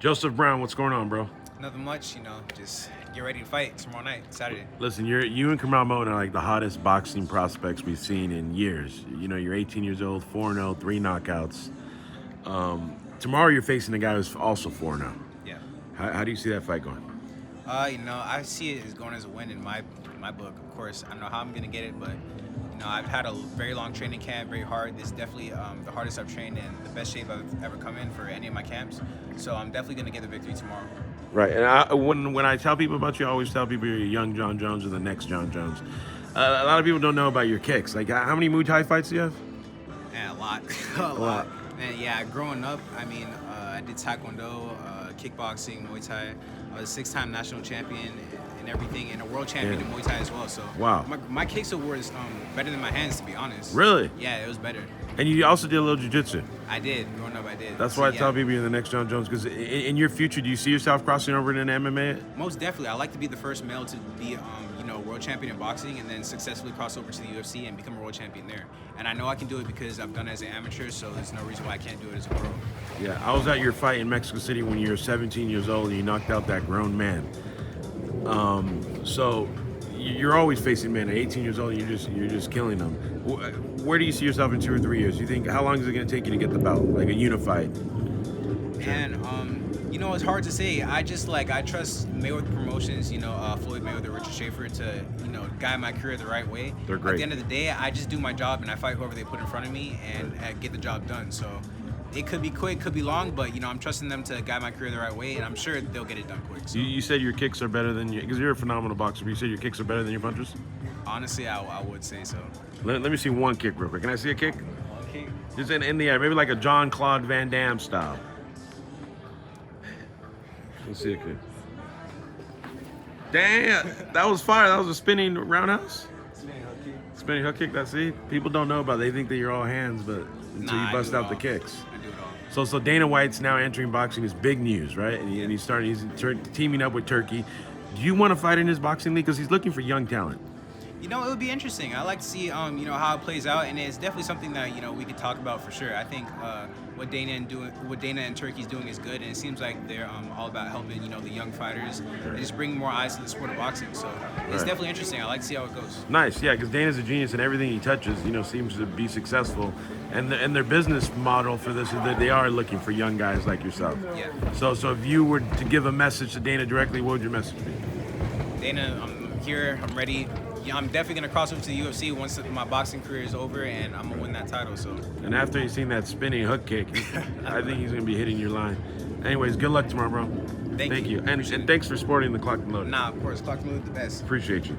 Joseph Brown, what's going on, bro? Nothing much, just get ready to fight tomorrow night, Saturday. Listen, you and Kamal Moen are like the hottest boxing prospects we've seen in years. You know, you're 18 years old, 4-0, 3 knockouts. Tomorrow you're facing a guy who's also 4-0. Yeah. How do you see that fight going? I see it as going as a win in my book. Of course, I don't know how I'm gonna get it, but I've had a very long training camp, very hard. This is definitely the hardest I've trained and the best shape I've ever come in for any of my camps. So I'm definitely gonna get the victory tomorrow. Right, and when I tell people about you, I always tell people you're a young John Jones or the next John Jones. A lot of people don't know about your kicks. Like, how many Muay Thai fights do you have? Yeah, a lot, a lot. And yeah, growing up, I did Taekwondo, kickboxing, Muay Thai. I was a 6-time national champion and everything, and a world champion in Muay Thai as well. So wow, my kicks was better than my hands, to be honest. Really? Yeah, it was better. And you also did a little jiu-jitsu. I did. Growing up, I did. That's why I tell people you're the next John Jones. Because in your future, do you see yourself crossing over into MMA? Most definitely. I'd like to be the first male to be, world champion in boxing, and then successfully cross over to the UFC and become a world champion there. And I know I can do it because I've done it as an amateur, so there's no reason why I can't do it as a pro. Yeah, I was at your fight in Mexico City when you were 17 years old, and you knocked out that grown man. So you're always facing men at 18 years old. You're just killing them. Where do you see yourself in 2 or 3 years? You think, how long is it going to take you to get the belt, like a unified? And it's hard to say. I trust Mayweather Promotions, Floyd Mayweather, Richard Schaefer to guide my career the right way. They're great. At the end of the day, I just do my job and I fight whoever they put in front of me and get the job done. So it could be quick, could be long, but I'm trusting them to guide my career the right way, and I'm sure they'll get it done quick. So. You said your kicks are better than you, because you're a phenomenal boxer. But you said your kicks are better than your punches. Honestly, I would say so. Let me see one kick real quick. Can I see a kick? One kick. Just in the air, maybe like a John Claude Van Damme style. Let's see a kick. Damn, that was fire. That was a spinning roundhouse. Spinning hook kick. Spinning hook kick. That's it. People don't know about it. They think that you're all hands, but until you bust out the kicks. I do it all. So Dana White's now entering boxing is big news, right? And he's teaming up with Turkey. Do you want to fight in his boxing league? Because he's looking for young talent. It would be interesting. I like to see, how it plays out, and it's definitely something that we could talk about for sure. I think what Dana and Turkey's doing is good, and it seems like they're all about helping, the young fighters and just bringing more eyes to the sport of boxing. So it's definitely interesting. I like to see how it goes. Nice, yeah, because Dana's a genius, and everything he touches, seems to be successful. And their business model for this is that they are looking for young guys like yourself. Yeah. So if you were to give a message to Dana directly, what would your message be? Dana, I'm here. I'm ready. Yeah, I'm definitely gonna cross over to the UFC once my boxing career is over, and I'm gonna win that title. So. And after he's seen that spinning hook kick, I think he's gonna be hitting your line. Anyways, good luck tomorrow, bro. Thank you. And thanks for sporting the clock and load. Nah, of course, clock and load the best. Appreciate you.